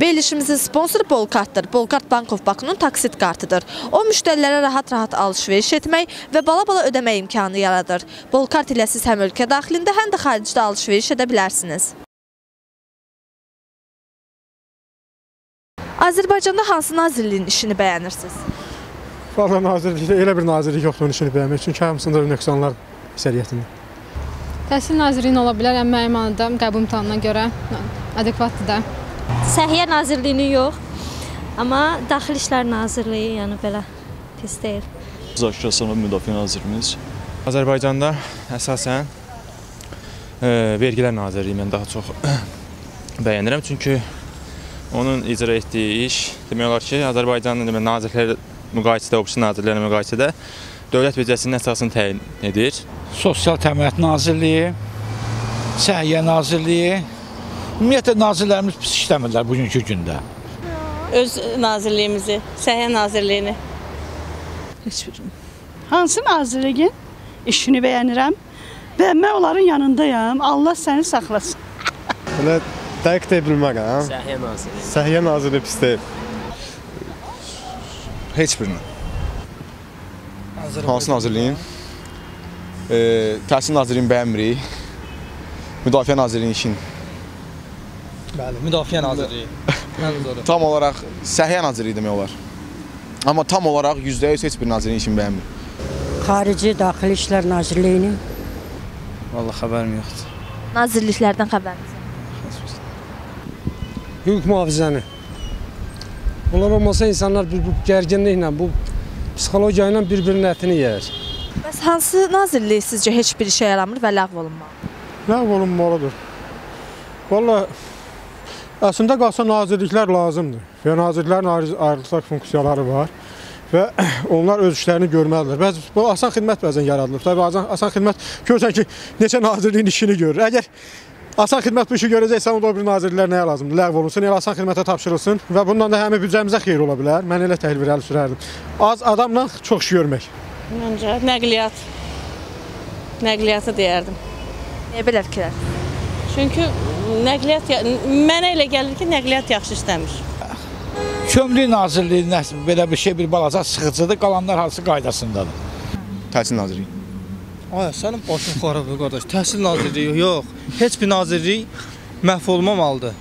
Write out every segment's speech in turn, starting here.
Verilişimizin sponsoru Bolkartdır. Bolkart Bank of Baku'nun taksit kartıdır. O müştərilərə rahat-rahat alış-veriş etmək və bala-bala ödəmə imkanı yaradır. Bolkart ilə siz həm ölkə daxilində, həm də xaricdə alış-veriş edə bilərsiniz. Azərbaycanda hansı nazirliyin işini bəyənirsiniz? Valla nazirlikdə elə bir nazirlik yoxdur onun işini bəyənmək. Çünki hamısında nöqsanlar səriyyətində. Təhsil nazirliyinin ola bilər, amma mənim anladığım qəbul imtahanına görə adekvatdır da. Səhiyyə Nazirliyinin yox, amma Daxili İşlər Nazirliyi, yəni belə pis deyil. Zakir Əsənov Müdafiə Nazirimiz. Azərbaycanda əsasən Vergilər Nazirliyi mən daha çox bəyənirəm. Çünki onun icra etdiyi iş, demək olar ki, Azərbaycanın nazirlər müqayisədə, ofisi nazirlərlə müqayisədə dövlət büdcəsinin əsasını təyin edir. Sosial Təminat Nazirliyi, Səhiyyə Nazirliyi, ümumiyyətlə nazirlərimiz pis işləmirlər bugünkü gündə. Öz nazirliyimizi, Səhiyyə Nazirliyini. Heç birini. Hansı nazirliyin işini bəyənirəm və mən onların yanındayım. Allah səni saxlasın. Belə dəqiq deyə bilmərəm. Səhiyyə Nazirliyi. Səhiyyə Nazirliyi pis deyil. Heç birini. Hansı nazirliyin? Təhsil Nazirliyini bəyənmirik. Müdafiə Nazirliyinin işini. Bəli, Müdafiə Nazirliyi. Tam olaraq Səhiyyə Nazirliyi demək olar. Amma tam olaraq %100 heç bir nazirliyin işini bəyənmirik. Xarici Daxili İşlər Nazirliyinin. Vallahi xəbərim yoxdur. Nazirliklərdən xəbəriniz yoxdur? Hüquq mühafizəni. Bunlar olmasa insanlar bu gərginliklə, bu psixologiya ilə bir-birinin ətini yeyir. Bəs hansı nazirlik sizcə heç bir işə yaramır və ləğv olunmalıdır? Ləğv olunmalıdır. Valla əslində qalsa nazirliklər lazımdır. Və nazirliklərin ayrılıq funksiyaları var və onlar öz işlərini görməlidir. Bu asan xidmət bəzən yaradılır. Tabii asan xidmət görürsən ki, neçə nazirliyin işini görür. Əgər asan xidmət bu işi görəcəksən, o da bir nazirliklər nəyə lazımdır? Ləğv olunsun, elə asan xidmətə tapşırılsın və bundan da həmin büdcəmizə xeyir ola bilər. Mən elə təhlil irəli sürərdim. Az adamla çox iş görmək. Məncə nəqliyyat. Nəqliyyatı deyərdim. Niyə belə fikirlər? Çünki nəqliyyat, mənə elə gəlir ki, nəqliyyat yaxşı işləmir. Kömrük Nazirliyinin belə bir şey, bir balaca sıxıcıdır, qalanlar hansı qaydasındadır? Təhsil Nazirliyi. Ay, sənin başın xarabdır qardaş. Təhsil Nazirliyi yox. Heç bir nazirlik məhv olmamalıdır.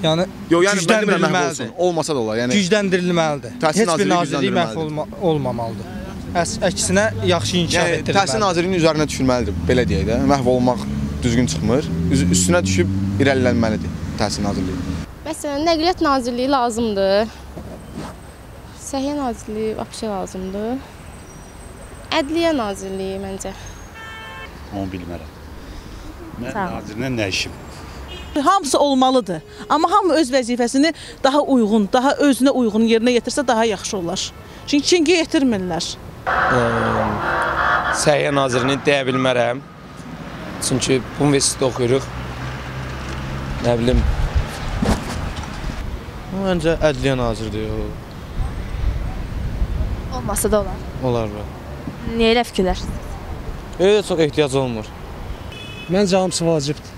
Yəni gücləndirilməlidir. Olmasa da olar. Yəni gücləndirilməlidir. Heç bir nazirlik məhv olmamalıdır. Əksinə yaxşı inkişaf etdirilməlidir. Təhsil Nazirliyinin üzərinə düşülməlidir, belə deyək də. Məhv olmaq düzgün çıxmır. Üstünə düşüb irəlilənməlidir Təhsil Nazirliyi. Məsələn, Nəqliyyat Nazirliyi lazımdır. Səhiyyə Nazirliyi vəbşə lazımdır. Ədliyyə Nazirliyi məncə. Onu bilmərəm. Mən nazirlə nə işim? Hamısı olmalıdır. Amma hamı öz vəzifəsini daha uyğun, daha özünə uyğun yerinə yetirsə daha yaxşı olar. Çünki yetirmirlər. Səhiyyə Nazirliyini deyə bilmərəm. Çünki bu universitetdə oxuyuruq. Nə bilim. Məncə Ədliyyə Nazirliyi Olmasa da olar. olar. Niyə elə fikirlərsiniz? Elə çox ehtiyac olmur. Məncə hamısı vacibdir.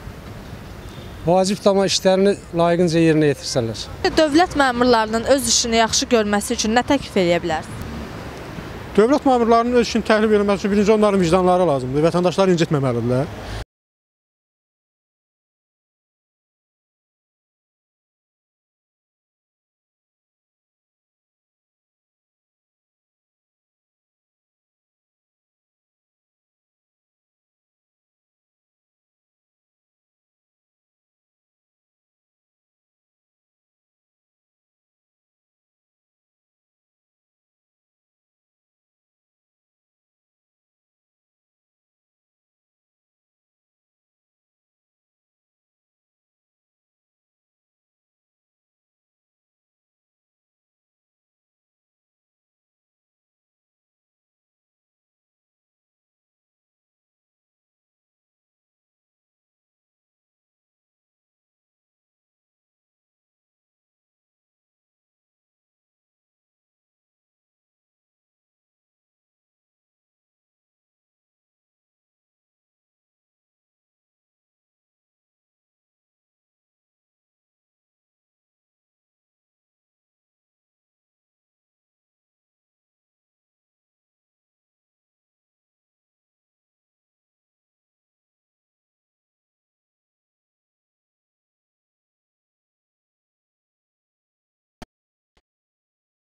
Vacibdir, amma işlərini layiqincə yerinə yetirsələr. Dövlət məmurlarının öz işini yaxşı görməsi üçün nə təklif edə bilərsiniz? Dövlət məmurlarının öz işini təklif edilməsi üçün birinci onların vicdanları lazımdır. Vətəndaşları incitməməlidirlər.